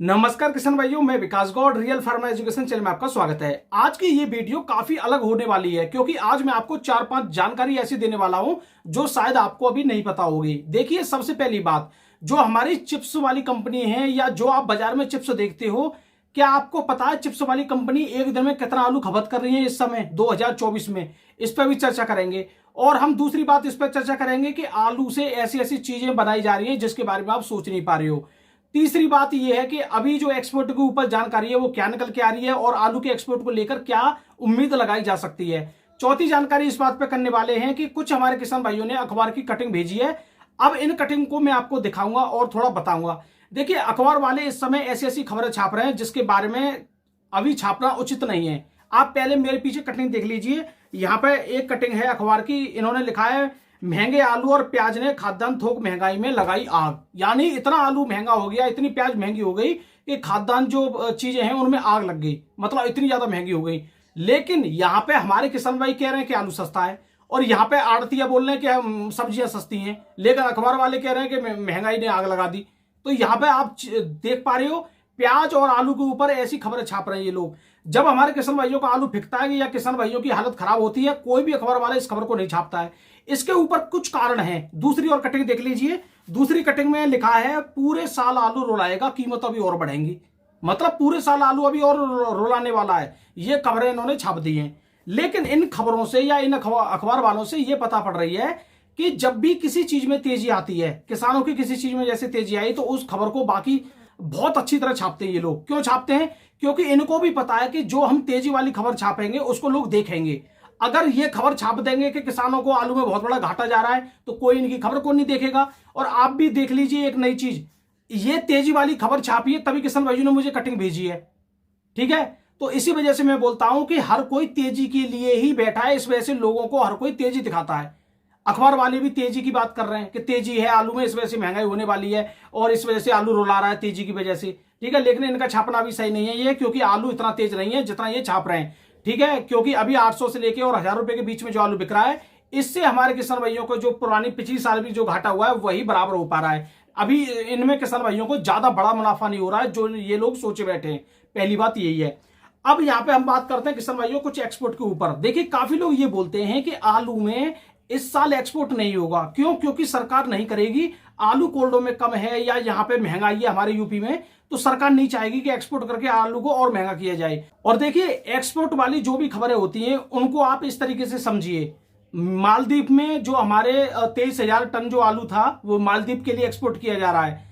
नमस्कार किसान भाइयों, मैं Vikas Gaur real pharma education channel में आपका स्वागत है। आज की ये वीडियो काफी अलग होने वाली है क्योंकि आज मैं आपको 4-5 जानकारी ऐसी देने वाला हूं जो शायद आपको अभी नहीं पता होगी। देखिए, सबसे पहली बात, जो हमारी चिप्स वाली कंपनी है या जो आप बाजार में चिप्स देखते हो, क्या आपको पता है चिप्स वाली कंपनी एक दिन में कितना आलू खपत कर रही है इस समय 2024 में? इस पर भी चर्चा करेंगे। और हम दूसरी बात इस पर चर्चा करेंगे कि आलू से ऐसी ऐसी चीजें बनाई जा रही है जिसके बारे में आप सोच नहीं पा रहे हो। तीसरी बात यह है कि अभी जो एक्सपोर्ट के ऊपर जानकारी है वो क्या निकल के आ रही है और आलू के एक्सपोर्ट को लेकर क्या उम्मीद लगाई जा सकती है। चौथी जानकारी इस बात पे करने वाले हैं कि कुछ हमारे किसान भाइयों ने अखबार की कटिंग भेजी है। अब इन कटिंग को मैं आपको दिखाऊंगा और थोड़ा बताऊंगा। देखिए, अखबार वाले इस समय ऐसी ऐसी खबरें छाप रहे हैं जिसके बारे में अभी छापना उचित नहीं है। आप पहले मेरे पीछे कटिंग देख लीजिए। यहाँ पे एक कटिंग है अखबार की, इन्होंने लिखा है महंगे आलू और प्याज ने खाद्यान्न थोक महंगाई में लगाई आग। यानी इतना आलू महंगा हो गया, इतनी प्याज महंगी हो गई कि खाद्यान्न जो चीजें हैं उनमें आग लग गई, मतलब इतनी ज्यादा महंगी हो गई। लेकिन यहाँ पे हमारे किसान भाई कह रहे हैं कि आलू सस्ता है और यहाँ पे आड़तिया बोल रहे हैं कि सब्जियां सस्ती हैं, लेकिन अखबार वाले कह रहे हैं कि महंगाई ने आग लगा दी। तो यहाँ पे आप देख पा रहे हो, प्याज और आलू के ऊपर ऐसी खबरें छाप रहे हैं ये लोग। जब हमारे किसान भाइयों का आलू फिकता है या किसान भाइयों की हालत खराब होती है, कोई भी अखबार वाला इस खबर को नहीं छापता है। इसके ऊपर कुछ कारण हैं। दूसरी और कटिंग देख लीजिए। दूसरी कटिंग में लिखा है पूरे साल आलू रुलाएगा, कीमत अभी और बढ़ेंगी। मतलब पूरे साल आलू अभी और रुलाने वाला है। ये खबरें इन्होंने छाप दी हैं। लेकिन इन खबरों से या इन अखबार वालों से ये पता पड़ रही है कि जब भी किसी चीज में तेजी आती है, किसानों की किसी चीज में जैसे तेजी आई, तो उस खबर को बाकी बहुत अच्छी तरह छापते हैं ये लोग। क्यों छापते हैं? क्योंकि इनको भी पता है कि जो हम तेजी वाली खबर छापेंगे उसको लोग देखेंगे। अगर ये खबर छाप देंगे कि किसानों को आलू में बहुत बड़ा घाटा जा रहा है, तो कोई इनकी खबर को नहीं देखेगा। और आप भी देख लीजिए एक नई चीज, ये तेजी वाली खबर छापी है तभी किसान भाइयों ने मुझे कटिंग भेजी है। ठीक है, तो इसी वजह से मैं बोलता हूं कि हर कोई तेजी के लिए ही बैठा है। इस वजह से लोगों को हर कोई तेजी दिखाता है। अखबार वाले भी तेजी की बात कर रहे हैं कि तेजी है आलू में, इस वजह से महंगाई होने वाली है और इस वजह से आलू रुला रहा है तेजी की वजह से। ठीक है, लेकिन इनका छापना भी सही नहीं है ये, क्योंकि आलू इतना तेज नहीं है जितना ये छाप रहे हैं। ठीक है, क्योंकि अभी 800 से लेके और 1000 रुपए के बीच में जो आलू बिक रहा है, इससे हमारे किसान भाइयों को जो पुरानी पिछली साल भी जो घाटा हुआ है वही बराबर हो पा रहा है। अभी इनमें किसान भाइयों को ज्यादा बड़ा मुनाफा नहीं हो रहा है जो ये लोग सोचे बैठे हैं। पहली बात यही है। अब यहाँ पे हम बात करते हैं किसान भाइयों कुछ एक्सपोर्ट के ऊपर। देखिए, काफी लोग ये बोलते हैं कि आलू में इस साल एक्सपोर्ट नहीं होगा। क्यों? क्योंकि सरकार नहीं करेगी। आलू कोल्डो में कम है या यहाँ पे महंगाई है हमारे यूपी में, तो सरकार नहीं चाहेगी कि एक्सपोर्ट करके आलू को और महंगा किया जाए। और देखिए, एक्सपोर्ट वाली जो भी खबरें होती हैं उनको आप इस तरीके से समझिए। मालदीव में जो हमारे 23,000 टन जो आलू था वो मालदीव के लिए एक्सपोर्ट किया जा रहा है।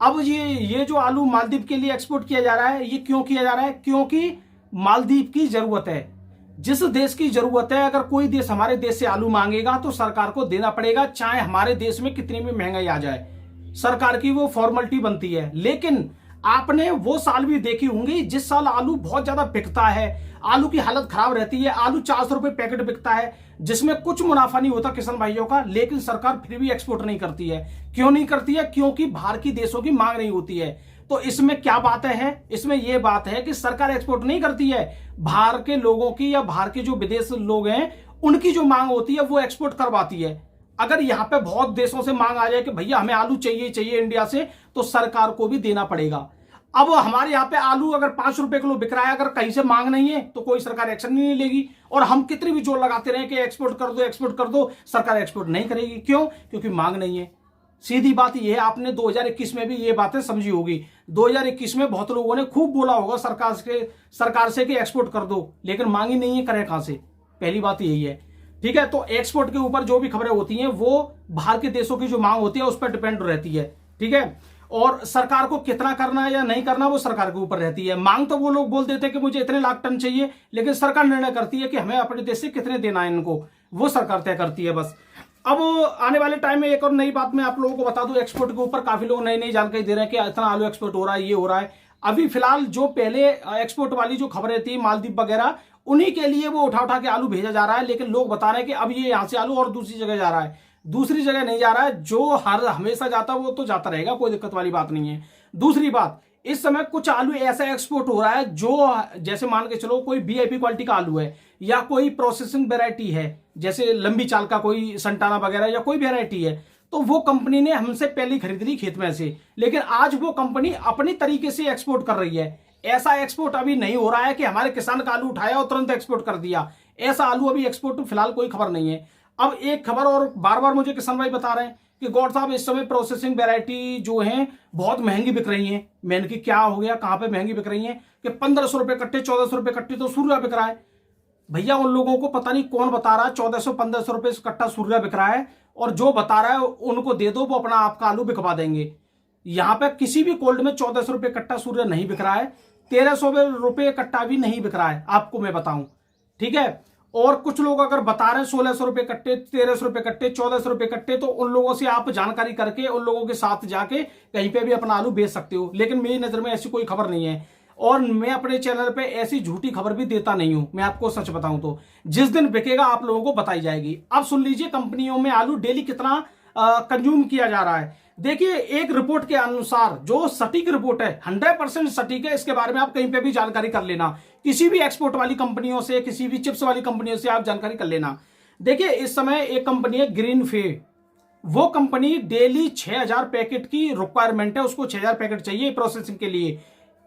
अब ये जो आलू मालदीव के लिए एक्सपोर्ट किया जा रहा है, ये क्यों किया जा रहा है? क्योंकि मालदीव की जरूरत है। जिस देश की जरूरत है, अगर कोई देश हमारे देश से आलू मांगेगा तो सरकार को देना पड़ेगा, चाहे हमारे देश में कितनी भी महंगाई आ जाए। सरकार की वो फॉर्मेलिटी बनती है। लेकिन आपने वो साल भी देखी होंगी जिस साल आलू बहुत ज्यादा बिकता है, आलू की हालत खराब रहती है, आलू 400 रुपए पैकेट बिकता है, जिसमें कुछ मुनाफा नहीं होता किसान भाइयों का, लेकिन सरकार फिर भी एक्सपोर्ट नहीं करती है। क्यों नहीं करती है? क्योंकि बाहर की देशों की मांग नहीं होती है। तो इसमें क्या बात है? इसमें यह बात है कि सरकार एक्सपोर्ट नहीं करती है, बाहर के लोगों की या बाहर के जो विदेश लोग हैं उनकी जो मांग होती है वो एक्सपोर्ट करवाती है। अगर यहाँ पे बहुत देशों से मांग आ जाए कि भैया हमें आलू चाहिए चाहिए इंडिया से, तो सरकार को भी देना पड़ेगा। अब हमारे यहाँ पे आलू अगर 5 रुपए किलो बिक रहा है, अगर कहीं से मांग नहीं है तो कोई सरकार एक्शन नहीं लेगी। और हम कितनी भी जोर लगाते रहे कि एक्सपोर्ट कर दो एक्सपोर्ट कर दो, सरकार एक्सपोर्ट नहीं करेगी। क्यों? क्योंकि मांग नहीं है। सीधी बात यह है। आपने 2021 में भी ये बातें समझी होगी। 2021 में बहुत लोगों ने खूब बोला होगा सरकार से कि एक्सपोर्ट कर दो, लेकिन मांग ही नहीं है, करे कहां से? पहली बात यही है। ठीक है, तो एक्सपोर्ट के ऊपर जो भी खबरें होती हैं वो बाहर के देशों की जो मांग होती है उस पर डिपेंड रहती है। ठीक है, और सरकार को कितना करना है या नहीं करना वो सरकार के ऊपर रहती है। मांग तो वो लोग बोल देते हैं कि मुझे इतने लाख टन चाहिए, लेकिन सरकार निर्णय करती है कि हमें अपने देश से कितने देना है इनको, वो सरकार तय करती है बस। अब आने वाले टाइम में एक और नई बात मैं आप लोगों को बता दूं। एक्सपोर्ट के ऊपर काफी लोग नई नई जानकारी दे रहे हैं कि इतना आलू एक्सपोर्ट हो रहा है, ये हो रहा है। अभी फिलहाल जो पहले एक्सपोर्ट वाली जो खबरें थी मालदीव वगैरह, उन्हीं के लिए वो उठा उठा के आलू भेजा जा रहा है। लेकिन लोग बता रहे हैं कि अब ये यहां से आलू और दूसरी जगह जा रहा है। दूसरी जगह नहीं जा रहा है, जो हर हमेशा जाता है वो तो जाता रहेगा, कोई दिक्कत वाली बात नहीं है। दूसरी बात, इस समय कुछ आलू ऐसा एक्सपोर्ट हो रहा है जो जैसे मान के चलो कोई वीआईपी क्वालिटी का आलू है या कोई प्रोसेसिंग वेराइटी है, जैसे लंबी चाल का कोई संटाना वगैरह या कोई वेराइटी है, तो वो कंपनी ने हमसे पहले खरीद ली खेत में से, लेकिन आज वो कंपनी अपनी तरीके से एक्सपोर्ट कर रही है। ऐसा एक्सपोर्ट अभी नहीं हो रहा है कि हमारे किसान का आलू उठाया और तुरंत एक्सपोर्ट कर दिया। ऐसा आलू अभी एक्सपोर्ट फिलहाल कोई खबर नहीं है। अब एक खबर और बार बार मुझे किसान भाई बता रहे हैं कि गौड़ साहब इस समय प्रोसेसिंग वैरायटी जो है बहुत महंगी बिक रही है। मैंने कि क्या हो गया, कहां पे महंगी बिक रही है कि 1500 रुपए कट्टे, 1400 रुपए कट्टे तो सूर्या बिक रहा है। भैया उन लोगों को पता नहीं कौन बता रहा है 1400-1500 रुपए कट्टा सूर्या बिक रहा है, और जो बता रहा है उनको दे दो, वो अपना आपका आलू बिकवा देंगे। यहां पे किसी भी कोल्ड में 1400 रुपए कट्टा सूर्या नहीं बिक रहा है, 1300 रुपए कट्टा भी नहीं बिक रहा है, आपको मैं बताऊं, ठीक है। और कुछ लोग अगर बता रहे हैं 1600 रुपए कट्टे, 1300 रुपए कट्टे, 1400 रुपए कट्टे, तो उन लोगों से आप जानकारी करके उन लोगों के साथ जाके कहीं पे भी अपना आलू बेच सकते हो। लेकिन मेरी नजर में ऐसी कोई खबर नहीं है, और मैं अपने चैनल पे ऐसी झूठी खबर भी देता नहीं हूं। मैं आपको सच बताऊं तो जिस दिन बिकेगा आप लोगों को बताई जाएगी। अब सुन लीजिए कंपनियों में आलू डेली कितना कंज्यूम किया जा रहा है। देखिए एक रिपोर्ट के अनुसार, जो सटीक रिपोर्ट है, 100% सटीक है, इसके बारे में आप कहीं पे भी जानकारी कर लेना, किसी भी एक्सपोर्ट वाली कंपनियों से, किसी भी चिप्स वाली कंपनियों से आप जानकारी कर लेना। देखिए इस समय एक कंपनी है ग्रीन फे, वो कंपनी डेली 6000 पैकेट की रिक्वायरमेंट है, उसको 6000 पैकेट चाहिए प्रोसेसिंग के लिए।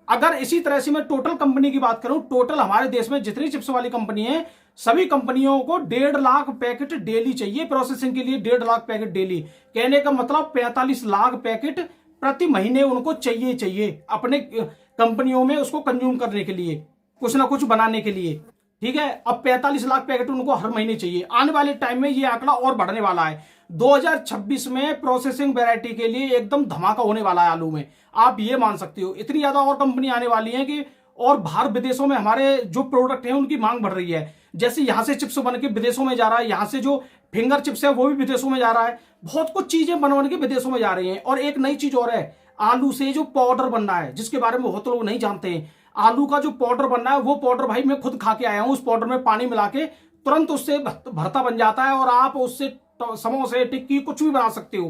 अगर इसी तरह से मैं टोटल कंपनी की बात करूं, टोटल हमारे देश में जितनी चिप्स वाली कंपनी है, सभी कंपनियों को 1.5 लाख पैकेट डेली चाहिए प्रोसेसिंग के लिए। 1.5 लाख पैकेट डेली, कहने का मतलब 45 लाख पैकेट प्रति महीने उनको चाहिए अपने कंपनियों में उसको कंज्यूम करने के लिए, कुछ ना कुछ बनाने के लिए, ठीक है। अब 45 लाख पैकेट उनको हर महीने चाहिए। आने वाले टाइम में ये आंकड़ा और बढ़ने वाला है। 2026 में प्रोसेसिंग वैरायटी के लिए एकदम धमाका होने वाला है आलू में, आप ये मान सकते हो। इतनी ज्यादा और कंपनी आने वाली है कि और बाहर विदेशों में हमारे जो प्रोडक्ट हैं उनकी मांग बढ़ रही है। जैसे यहां से चिप्स बन के विदेशों में जा रहा है, यहां से जो फिंगर चिप्स है वो भी विदेशों में जा रहा है, बहुत कुछ चीजें बन के विदेशों में जा रही हैं। और एक नई चीज और है, आलू से जो पाउडर बन रहा है, जिसके बारे में बहुत लोग नहीं जानते हैं, आलू का जो पाउडर बनना है, वो पाउडर भाई मैं खुद खा के आया हूं। उस पाउडर में पानी मिला के तुरंत उससे भरता बन जाता है, और आप उससे समोसे, टिक्की, कुछ भी बना सकते हो।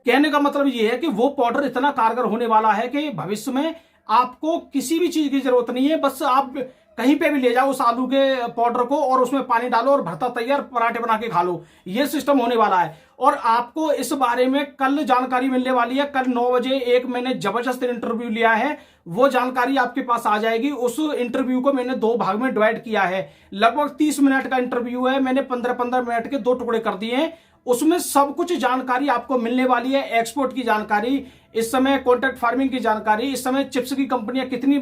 कहने का मतलब ये है कि वो पाउडर इतना कारगर होने वाला है कि भविष्य में आपको किसी भी चीज की जरूरत नहीं है, बस आप कहीं पे भी ले जाओ उस आलू के पाउडर को और उसमें पानी डालो और भरता तैयार, पराठे बना के खा लो। ये सिस्टम होने वाला है, और आपको इस बारे में कल जानकारी मिलने वाली है। कल 9 बजे एक मैंने जबरदस्त इंटरव्यू लिया है, वो जानकारी आपके पास आ जाएगी। उस इंटरव्यू को मैंने 2 भाग में डिवाइड किया है, लगभग 30 मिनट का इंटरव्यू है, मैंने 15-15 मिनट के 2 टुकड़े कर दिए हैं। उसमें सब कुछ जानकारी आपको मिलने वाली है, एक्सपोर्ट की जानकारी, इस समय कॉन्ट्रैक्ट फार्मिंग की जानकारी, इस समय चिप्स की कंपनियां कितनी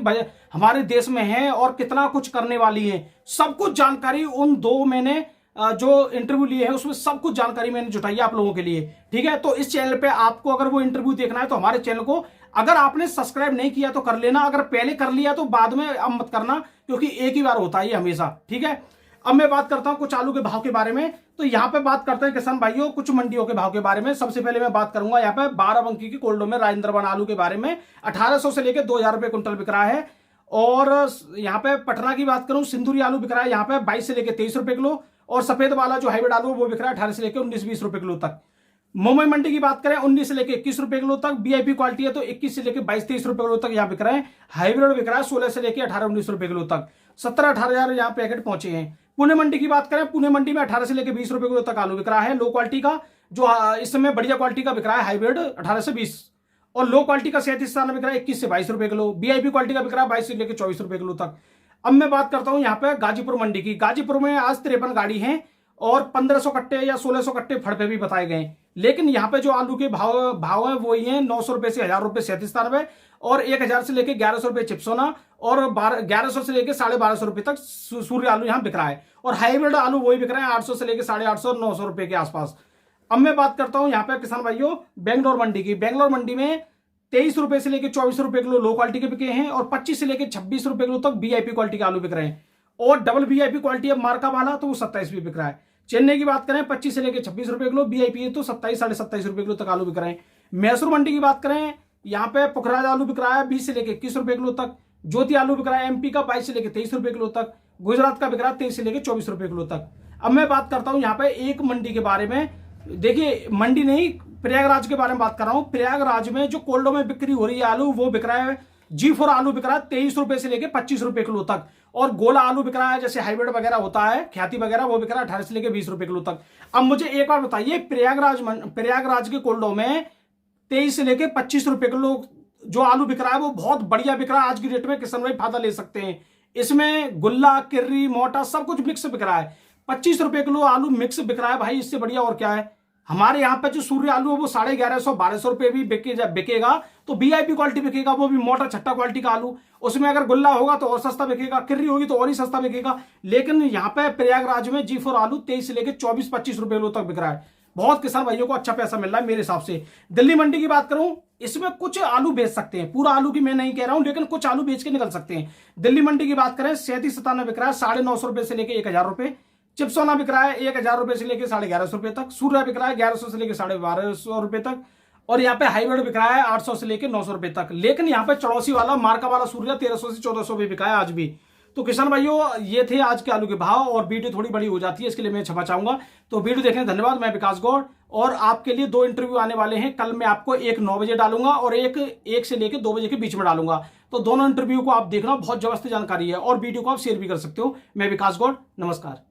हमारे देश में हैं और कितना कुछ करने वाली हैं, सब कुछ जानकारी उन 2 मैंने जो इंटरव्यू लिए हैं उसमें सब कुछ जानकारी मैंने जुटाई है आप लोगों के लिए, ठीक है। तो इस चैनल पे आपको अगर वो इंटरव्यू देखना है तो हमारे चैनल को अगर आपने सब्सक्राइब नहीं किया तो कर लेना, अगर पहले कर लिया तो बाद में अब मत करना, क्योंकि एक ही बार होता है ये हमेशा, ठीक है। अब मैं बात करता हूं कुछ आलू के भाव के बारे में। तो यहां पे बात करते हैं किसान भाइयों कुछ मंडियों के भाव के बारे में। सबसे पहले मैं बात करूंगा यहाँ पे 12 बंकी की कोल्डो में राजेंद्र वन आलू के बारे में। 1800 से लेकर 2000 रुपए क्विंटल बिक रहा है। और यहाँ पे पटना की बात करूं, सिंदूरी आलू बिक रहा है यहाँ पे 22 से लेकर 23 रुपए किलो, और सफेद वाला जो हाइब्रिड आलू वो बिक रहा है 18 से लेकर 19-20 रुपए किलो तक। मुंबई मंडी की बात करें 19 से लेकर 21 रुपए किलो तक, बीआईपी क्वालिटी है तो 21 से लेकर 22-23 रुपए किलो तक यहाँ बिक रहा है। हाइब्रिड बिक रहा है 16 से लेकर 18-19 रुपए किलो तक, 17-18 हजार यहाँ पैकेट पहुंचे हैं। पुणे मंडी की बात करें, पुणे मंडी में 18 से लेकर 20 रुपए किलो तक आलू बिक रहा है। लो क्वालिटी का जो इस समय बढ़िया क्वालिटी का बिक रहा है हाइब्रिड 18 से 20, और लो क्वालिटी का 37 स्थान में बिक रहा है 21 से 22 रुपए किलो। बीआईपी क्वालिटी का बिक रहा है 22 से लेकर 24 रुपए किलो तक। अब मैं बात करता हूं यहाँ पे गाजीपुर मंडी की। गाजीपुर में आज 53 गाड़ी है और 1500 कट्टे या 1600 कट्टे फड़ पे भी बताए गए, लेकिन यहाँ पे जो आलू के भाव है वो ही है 900 रुपए से 1000 रुपए 37 स्थान में, और 1000 से लेकर 1100 रुपए चिप्सोना, और 1100 से लेकर 1250 रुपए तक सूर्य आलू यहाँ बिक रहा है। और हाइब्रिड आलू वही बिक रहे हैं 800 से लेकर 850 900 रुपए के आसपास। अब मैं बात करता हूं यहाँ पे किसान भाइयों बेंगलोर मंडी की। बेंगलोर मंडी में 23 रुपए से लेकर 24 रुपए किलो लो क्वालिटी के बिके हैं, और 25 से लेकर 26 रुपए किलो तक बीआईपी क्वालिटी के आलू बिक रहे हैं। और डबल बीआईपी क्वालिटी है मार्का वाला तो वो 27 भी बिक रहा है। चेन्नई की बात करें 25 से लेकर 26 रुपए किलो, बीआईपी है तो 27-27.5 रुपए किलो तक आलू बिक रहे हैं। मैसूर मंडी की बात करें, यहाँ पे पुखराज आलू बिक रहा है 20 से लेकर 21 रुपए किलो तक। ज्योति आलू बिक रहा है एमपी का 22 से लेकर 23 रुपए किलो तक। गुजरात का बिक रहा है 23 से लेकर 24 रुपए किलो तक। अब मैं बात करता हूं यहाँ पे एक मंडी के बारे में। देखिए मंडी नहीं, प्रयागराज के बारे में बात कर रहा हूं। प्रयागराज में जो कोल्डो में बिक्री हो रही है आलू वो बिक रहा है G4 आलू बिक रहा है 23 रुपए से लेकर 25 रुपए किलो तक, और गोला आलू बिक रहा है, जैसे हाइब्रिड वगैरह होता है, ख्याति वगैरह, वो बिक रहा है 18 से लेकर 20 रुपए किलो तक। अब मुझे एक बार बताइए, प्रयागराज के कोल्डो में 23 से लेकर 25 रुपए किलो जो आलू बिक रहा है वो बहुत बढ़िया बिक रहा है आज की डेट में। किसान भाई फायदा ले सकते हैं इसमें। गुल्ला, किर्री, मोटा सब कुछ मिक्स बिक रहा है। 25 रुपए किलो आलू मिक्स बिक रहा है भाई, इससे बढ़िया और क्या है। हमारे यहाँ पे जो सूर्य आलू है वो 1150 1200 रुपए भी बिकेगा, तो वीआईपी क्वालिटी बिकेगा, वो भी मोटा छट्टा क्वालिटी का आलू। उसमें अगर गुल्ला होगा तो और सस्ता बिकेगा, किर्री होगी तो और ही सस्ता बिकेगा। लेकिन यहाँ पे प्रयागराज में G4 आलू 23 से लेकर 24-25 रुपए किलो तक बिक रहा है। बहुत किसान भाइयों को अच्छा पैसा मिल रहा है मेरे हिसाब से। दिल्ली मंडी की बात करूं, इसमें कुछ आलू बेच सकते हैं, पूरा आलू की मैं नहीं कह रहा हूं, लेकिन कुछ आलू बेच के निकल सकते हैं। दिल्ली मंडी की बात करें, 37-97 बिक रहा है 950 रुपए से लेकर 1000 रुपए। चिप्सोना बिक रहा है 1000 रुपए से लेकर 1150 रुपए तक। सूर्य बिक रहा है 1100 से लेकर 1250 रुपए तक। और यहाँ पे हाइब्रिड बिक रहा है 800 से लेकर 900 रुपए तक। लेकिन यहाँ पे चौड़ौसी वाला मार्का वाला सूर्य 1300 से 1400 भी बिका है आज भी। तो किसान भाइयों, ये थे आज के आलू के भाव, और वीडियो थोड़ी बड़ी हो जाती है, इसके लिए मैं क्षमा चाहूंगा। तो वीडियो देखने धन्यवाद। मैं विकास गौड़, और आपके लिए 2 इंटरव्यू आने वाले हैं। कल मैं आपको एक 9 बजे डालूंगा और एक से लेकर 2 बजे के बीच में डालूंगा। तो दोनों इंटरव्यू को आप देखना, बहुत जबरदस्त जानकारी है, और वीडियो को आप शेयर भी कर सकते हो। मैं विकास गौड़, नमस्कार।